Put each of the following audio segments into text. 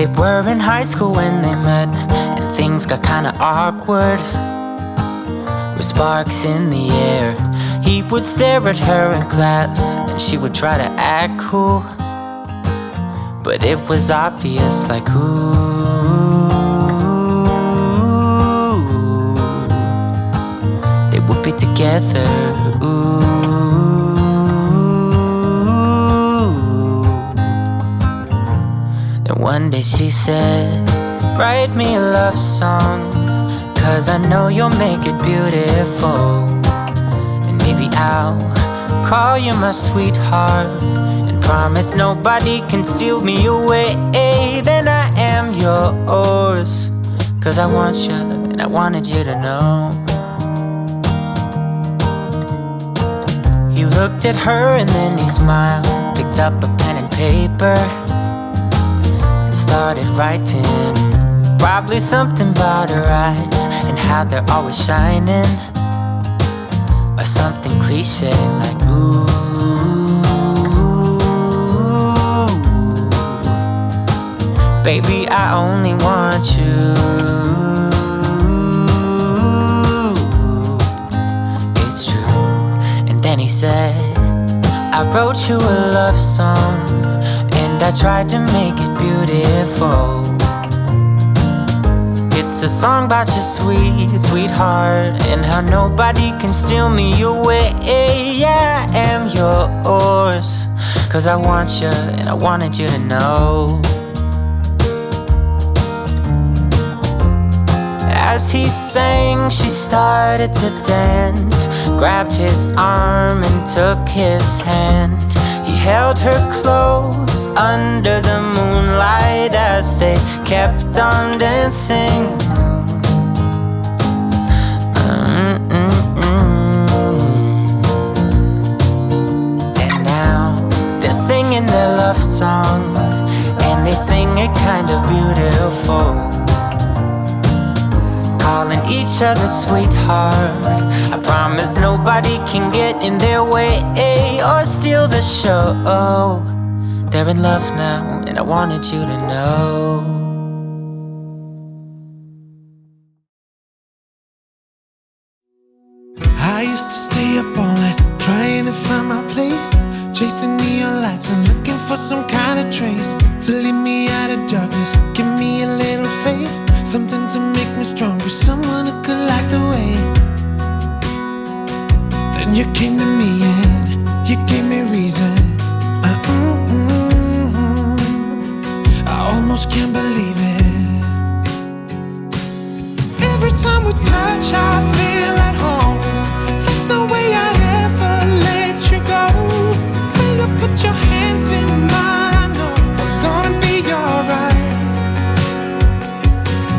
They were in high school when they met, and things got kinda awkward. With sparks in the air, he would stare at her in class, and she would try to act cool. But it was obvious, like, ooh, they would be together, ooh. Then one day she said, write me a love song, 'cause I know you'll make it beautiful. And maybe I'll call you my sweetheart, promise nobody can steal me away. Then I am yours, 'cause I want you and I wanted you to know. He looked at her and then he smiled, picked up a pen and paper, and started writing. Probably something about her eyes and how they're always shining, or something cliche like, ooh, baby, I only want you. It's true. And then he said, I wrote you a love song, and I tried to make it beautiful. It's a song about your sweet, sweetheart, and how nobody can steal me away. Yeah, I am yours, 'cause I want you and I wanted you to know. As he sang, she started to dance, grabbed his arm and took his hand. He held her close under the moonlight as they kept on dancing. And now they're singing their love song, and they sing it kind of beautiful, calling each other sweetheart. I promise nobody can get in their way or steal the show. They're in love now, and I wanted you to know. I used to stay up all night trying to find my place, chasing neon lights and looking for some kind of trace to lead me out of darkness, give me a little faith, something to make me stronger, someone who could light the way. Then you came to me and you gave me reason. I almost can't believe it. Every time we touch, I feel at home. There's no way I'd ever let you go. When you put your hands in mine, I know I'm gonna be alright.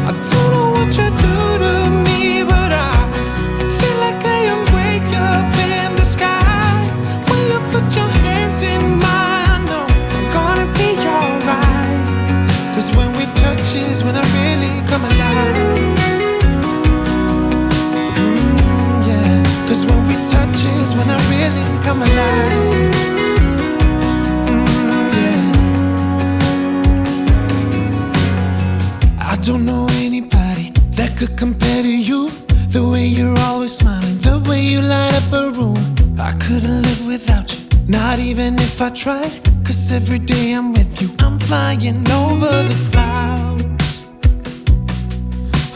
I don't know what you do to me, but I feel like I am way up in the sky. When you put your hands in mine, I know I'm gonna be alright. 'Cause when we touch is when I really come alive. Yeah, 'cause when we touch is when I really come alive. Yeah. I don't know anybody that could compare to you. The way you're always smiling, the way you light up a room. I couldn't live without you, not even if I tried. 'Cause every day I'm with you, I'm flying over the clouds.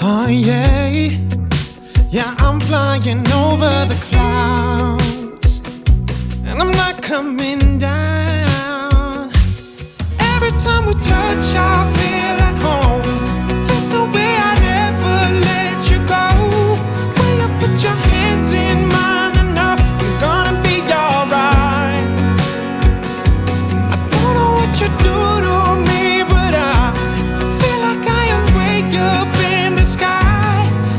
Oh yeah, yeah, I'm flying over the clouds, and I'm not coming down. Every time we touch, I feel at home. There's no way I'd ever let you go. When you put your hands in mine, I know I'm gonna be alright. I don't know what you do to me, but I feel like I am way up in the sky.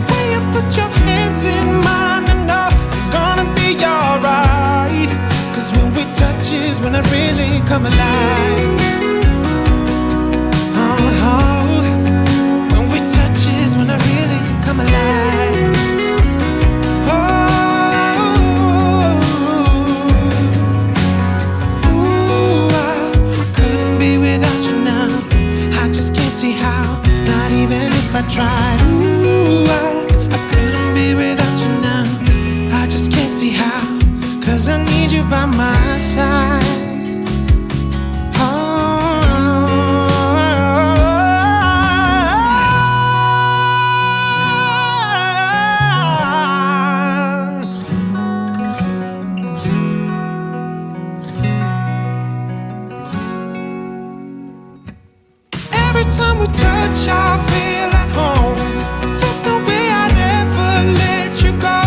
When you put your hands in mine, I know I'm gonna be alright. 'Cause when we touch is when I really come alive. Oh tried. Ooh, I couldn't be without you now. I just can't see how, 'cause I need you by my side. Every time we touch, I feel at home. There's no way I'd ever let you go.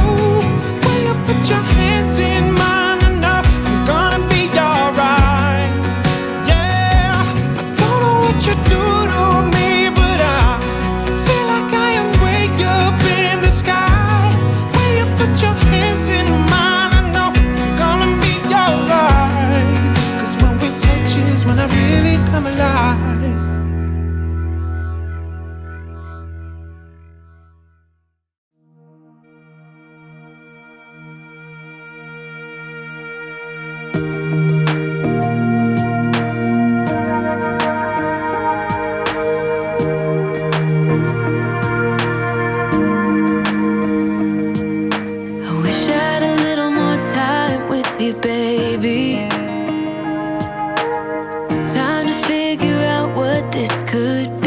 When you put your hands in mine, I know I'm gonna be alright. Yeah, I don't know what you do to me, but I feel like I am way up in the sky. When you put your hands in mine, I know I'm gonna be alright. 'Cause when we touch is when I really come alive. Baby, time to figure out what this could